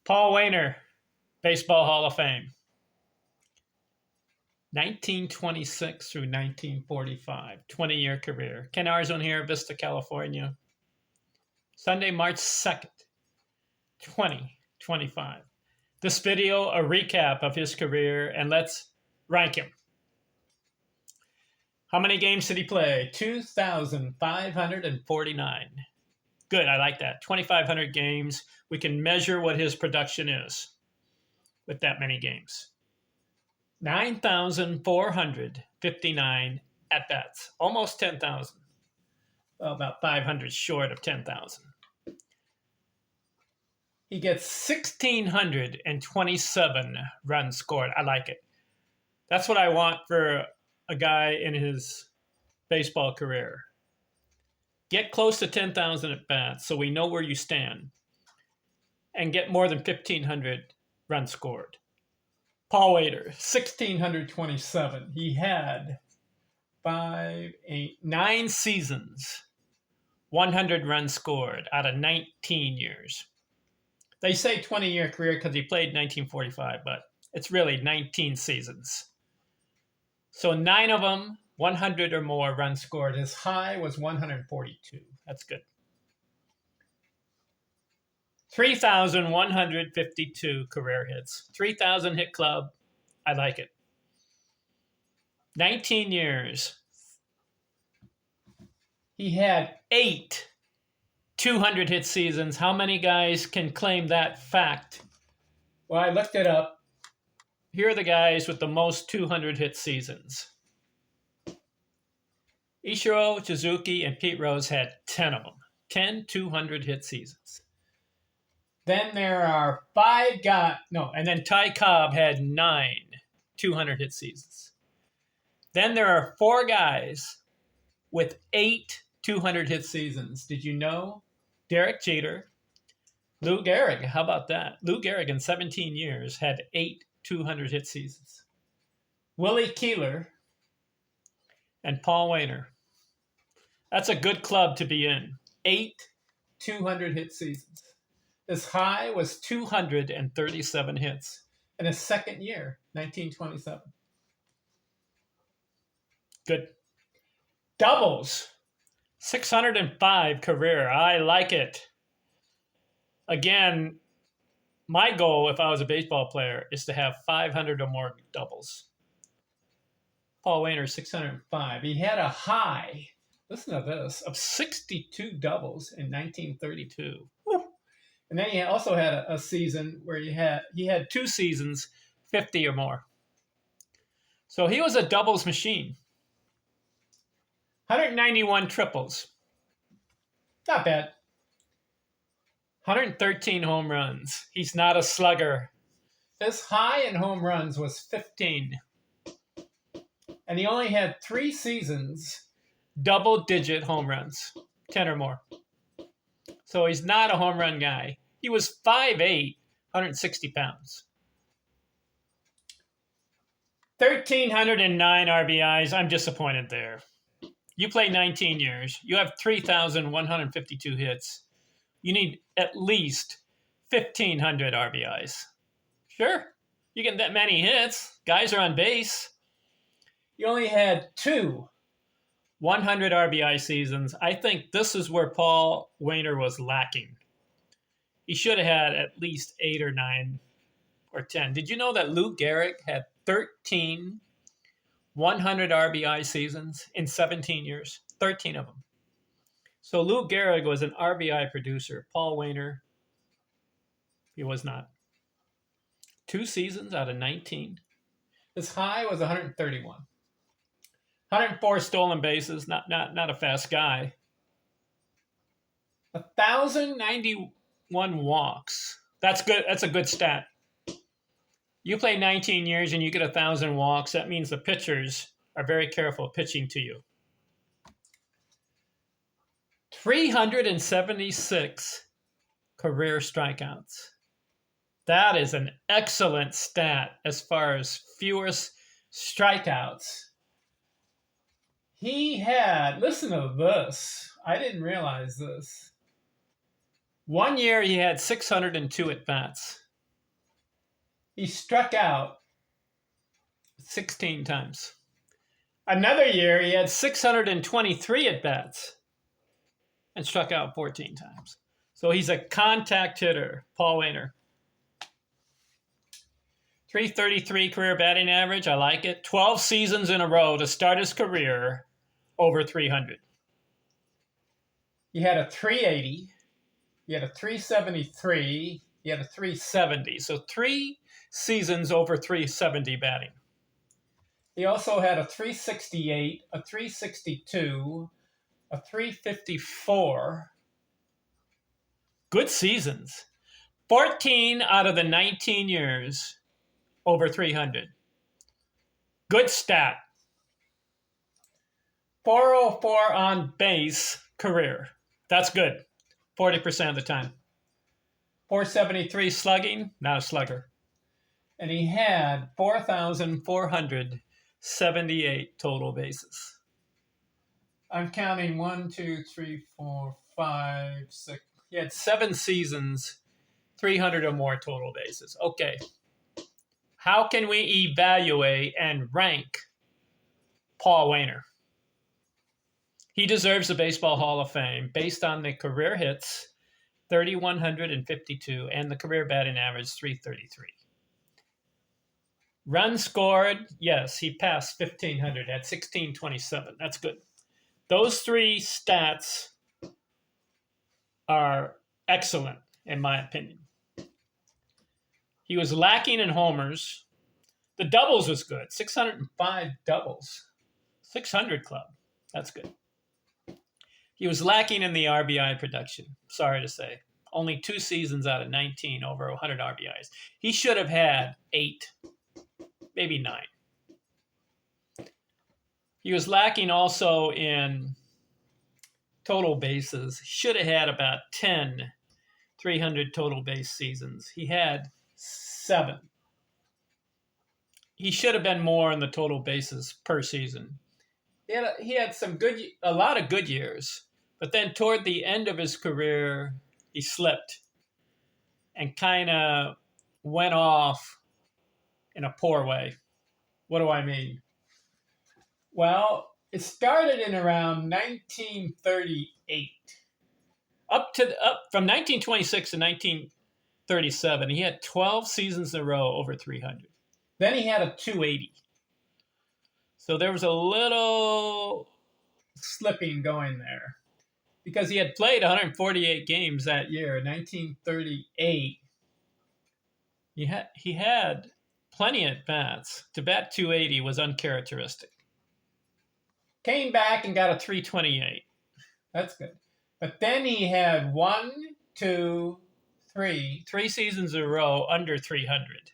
Paul Waner, Baseball Hall of Fame, 1926 through 1945, 20-year career. Ken Arzon here, Vista, California. Sunday, March 2nd, 2025. This video, a recap of his career, and let's rank him. How many games did he play? 2,549. Good, I like that. 2,500 games. We can measure what his production is with that many games. 9,459 at-bats. Almost 10,000. Well, about 500 short of 10,000. He gets 1,627 runs scored. I like it. That's what I want for a guy in his baseball career. Get close to 10,000 at-bats so we know where you stand. And get more than 1,500 runs scored. Paul Waner, 1,627. He had 9 seasons, 100 runs scored out of 19 years. They say 20-year career because he played 1945, but it's really 19 seasons. So 9 of them, 100 or more runs scored. His high was 142. That's good. 3,152 career hits. 3,000 hit club. I like it. 19 years. He had 8 200 hit seasons. How many guys can claim that fact? Well, I looked it up. Here are the guys with the most 200 hit seasons. Ichiro Suzuki and Pete Rose had 10 of them. 10 200 hit seasons. Then there are 5 guys. No, and then Ty Cobb had 9 200 hit seasons. Then there are 4 guys with 8 200 hit seasons. Did you know? Derek Jeter, Lou Gehrig. How about that? Lou Gehrig in 17 years had 8 200 hit seasons. Willie Keeler and Paul Waner. That's a good club to be in. 8 200 hit seasons. His high was 237 hits in his second year, 1927. Good. Doubles. 605 career. I like it. Again, my goal if I was a baseball player is to have 500 or more doubles. Paul Waner, 605. He had a high, listen to this, of 62 doubles in 1932. Woo. And then he also had a season where he had 2 seasons, 50 or more. So he was a doubles machine. 191 triples. Not bad. 113 home runs. He's not a slugger. His high in home runs was 15. And he only had 3 seasons, double-digit home runs, 10 or more. So he's not a home run guy. He was 5'8", 160 pounds. 1,309 RBIs. I'm disappointed there. You play 19 years. You have 3,152 hits. You need at least 1,500 RBIs. Sure, you get that many hits. Guys are on base. You only had 2 100 RBI seasons. I think this is where Paul Waner was lacking. He should have had at least 8 or 9 or 10. Did you know that Lou Gehrig had 13 100 RBI seasons in 17 years? 13 of them. So Lou Gehrig was an RBI producer. Paul Waner, he was not. 2 seasons out of 19. His high was 131. 104 stolen bases, not a fast guy. 1,091 walks. That's good. That's a good stat. You play 19 years and you get 1,000 walks. That means the pitchers are very careful pitching to you. 376 career strikeouts. That is an excellent stat as far as fewest strikeouts. He had, listen to this. I didn't realize this. 1 year he had 602 at-bats. he struck out 16 times. Another year, he had 623 at-bats and struck out 14 times. So he's a contact hitter, Paul Waner. 333 career batting average. I like it. 12 seasons in a row to start his career over 300. He had a 380. He had a 373. He had a 370. So 3 seasons over 370 batting. He also had a 368, a 362, a 354. Good seasons. 14 out of the 19 years over 300. Good stat. 404 on base career. That's good. 40% of the time. 473 slugging, not a slugger. And he had 4,478 total bases. I'm counting 1, 2, 3, 4, 5, 6. He had 7 seasons, 300 or more total bases. Okay. How can we evaluate and rank Paul Waner? He deserves the Baseball Hall of Fame based on the career hits, 3,152, and the career batting average, 333. Runs scored, yes, he passed 1,500 at 1,627. That's good. Those 3 stats are excellent, in my opinion. He was lacking in homers. The doubles was good. 605 doubles. 600 club. That's good. He was lacking in the RBI production. Sorry to say. Only 2 seasons out of 19 over 100 RBIs. He should have had 8, maybe 9. He was lacking also in total bases. Should have had about 10 300 total base seasons. He had 7. He should have been more in the total bases per season. He had a lot of good years, but then toward the end of his career, he slipped and kind of went off in a poor way. What do I mean? Well, it started in around 1938. From 1926 to 1937, he had 12 seasons in a row over 300. Then he had a 280. So there was a little slipping going there because he had played 148 games that year. In 1938, he had plenty at bats. To bat 280 was uncharacteristic. Came back and got a 328. That's good. But then he had 3 seasons in a row under 300.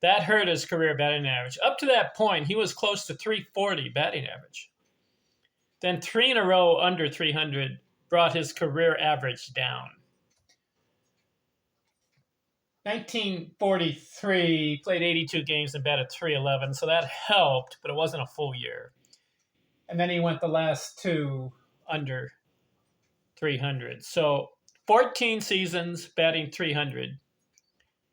That hurt his career batting average. Up to that point, he was close to 340 batting average. Then 3 in a row under 300 brought his career average down. 1943, played 82 games and batted 311, so that helped, but it wasn't a full year. And then he went the last 2 under 300. So 14 seasons batting 300.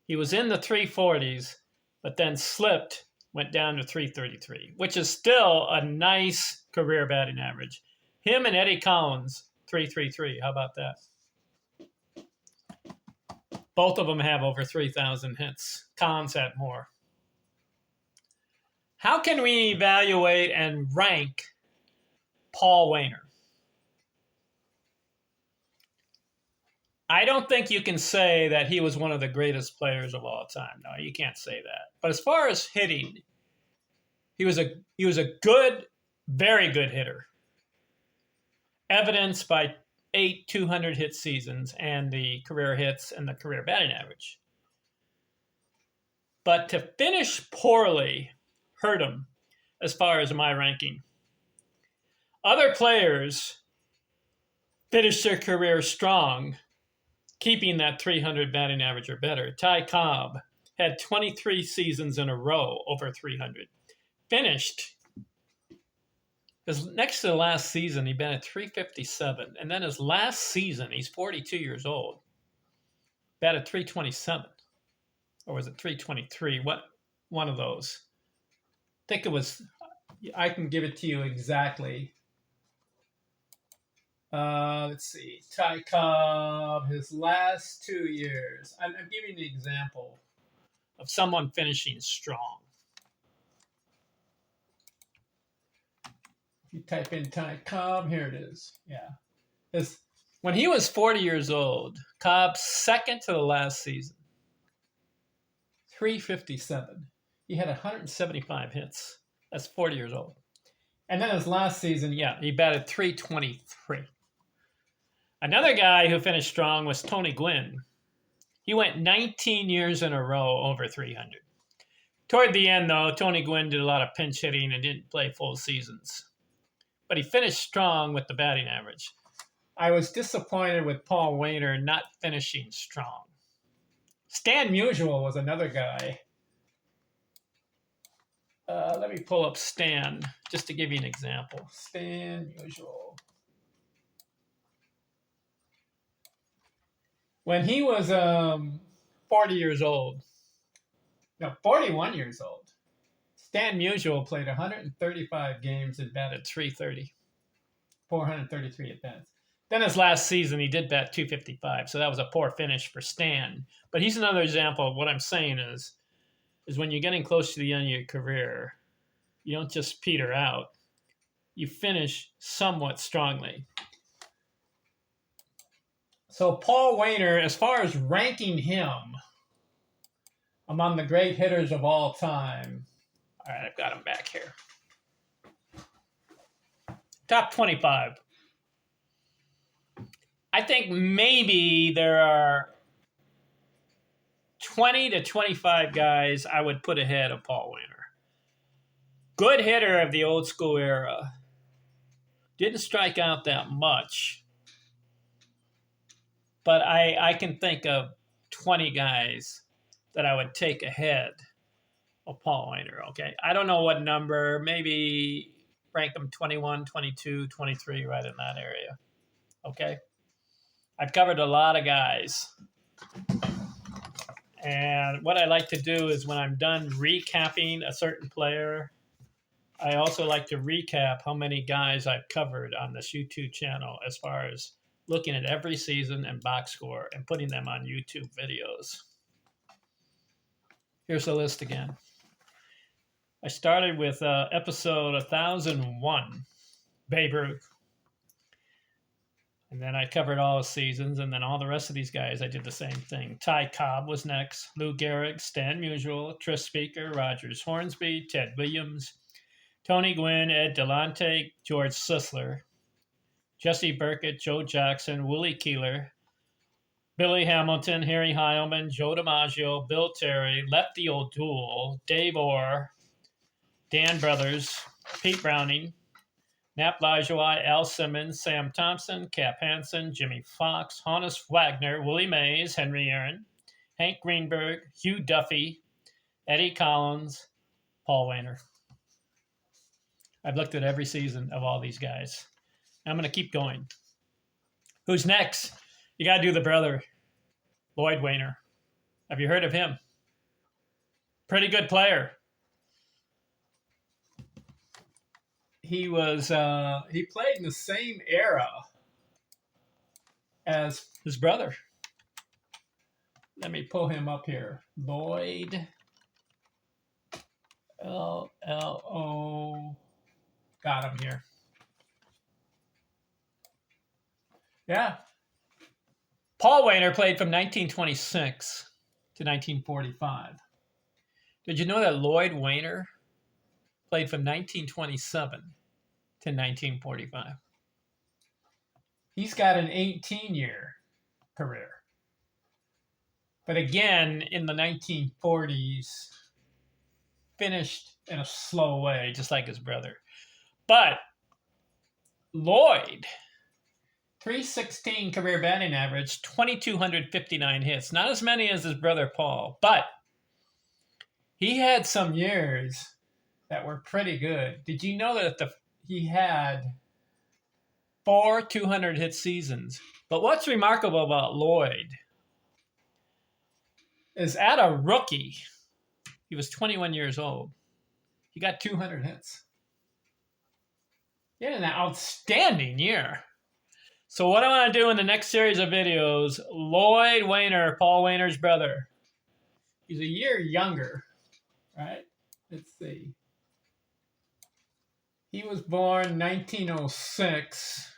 He was in the 340s, but then slipped, went down to 333, which is still a nice career batting average. Him and Eddie Collins, 333. How about that? Both of them have over 3,000 hits. Collins had more. How can we evaluate and rank Paul Waner? I don't think you can say that he was one of the greatest players of all time. No, you can't say that. But as far as hitting, he was a good, very good hitter. Evidenced by 8 200 hit seasons and the career hits and the career batting average. But to finish poorly hurt him as far as my ranking. Other players finished their career strong, keeping that 300 batting average or better. Ty Cobb had 23 seasons in a row over 300. Finished, because next to the last season, he batted 357. And then his last season, he's 42 years old, batted 327. or was it 323? What one of those? I think it was. I can give it to you exactly. Let's see. Ty Cobb, his last 2 years. I'm giving you an example of someone finishing strong. If you type in Ty Cobb, here it is. Yeah. When he was 40 years old, Cobb second to the last season. 357. He had 175 hits. That's 40 years old. And then his last season, he batted 323. Another guy who finished strong was Tony Gwynn. He went 19 years in a row over 300. Toward the end, though, Tony Gwynn did a lot of pinch hitting and didn't play full seasons. But he finished strong with the batting average. I was disappointed with Paul Waner not finishing strong. Stan Musial was another guy. Let me pull up Stan just to give you an example. Stan Musial. When he was 40 years old, no, 41 years old, Stan Musial played 135 games and batted 330. 433 at bats. Then his last season, he did bat 255, so that was a poor finish for Stan. But he's another example of what I'm saying is when you're getting close to the end of your career, you don't just peter out. You finish somewhat strongly. So Paul Waner, as far as ranking him among the great hitters of all time, all right, I've got him back here. Top 25. I think maybe there are 20 to 25 guys I would put ahead of Paul Waner. Good hitter of the old school era. Didn't strike out that much. But I can think of 20 guys that I would take ahead of Paul Waner, okay? I don't know what number, maybe rank them 21, 22, 23, right in that area, okay? I've covered a lot of guys. And what I like to do is when I'm done recapping a certain player, I also like to recap how many guys I've covered on this YouTube channel as far as looking at every season and box score and putting them on YouTube videos. Here's the list again. I started with episode 1001, Babe Ruth. And then I covered all the seasons, and then all the rest of these guys, I did the same thing. Ty Cobb was next, Lou Gehrig, Stan Musial, Tris Speaker, Rogers Hornsby, Ted Williams, Tony Gwynn, Ed Delonte, George Sisler, Jesse Burkett, Joe Jackson, Willie Keeler, Billy Hamilton, Harry Heilman, Joe DiMaggio, Bill Terry, Lefty O'Doul, Dave Orr, Dan Brothers, Pete Browning, Nap Lajoie, Al Simmons, Sam Thompson, Cap Hansen, Jimmy Fox, Honus Wagner, Willie Mays, Henry Aaron, Hank Greenberg, Hugh Duffy, Eddie Collins, Paul Waner. I've looked at every season of all these guys. I'm going to keep going. Who's next? You got to do the brother, Lloyd Waner. Have you heard of him? Pretty good player. He played in the same era as his brother. Let me pull him up here. Lloyd. L-L-O. Got him here. Yeah. Paul Waner played from 1926 to 1945. Did you know that Lloyd Waner played from 1927 to 1945? He's got an 18-year career. But again, in the 1940s, finished in a slow way, just like his brother. But Lloyd, 316 career batting average, 2,259 hits. Not as many as his brother Paul, but he had some years that were pretty good. Did you know that he had 4 200-hit seasons? But what's remarkable about Lloyd is at a rookie. He was 21 years old. He got 200 hits. He had an outstanding year. So what I want to do in the next series of videos, Lloyd Waner, Paul Waner's brother, he's a year younger, right? Let's see. He was born 1906.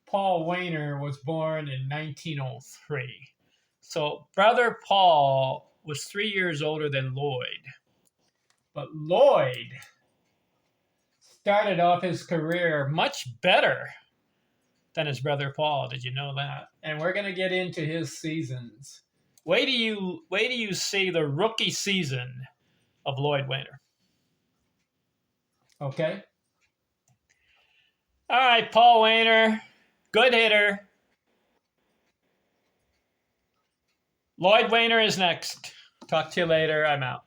Paul Waner was born in 1903. So brother Paul was 3 years older than Lloyd. But Lloyd started off his career much better than his brother Paul. Did you know that? And we're going to get into his seasons. Wait till you see the rookie season of Lloyd Waner. Okay? All right, Paul Waner, good hitter. Lloyd Waner is next. Talk to you later. I'm out.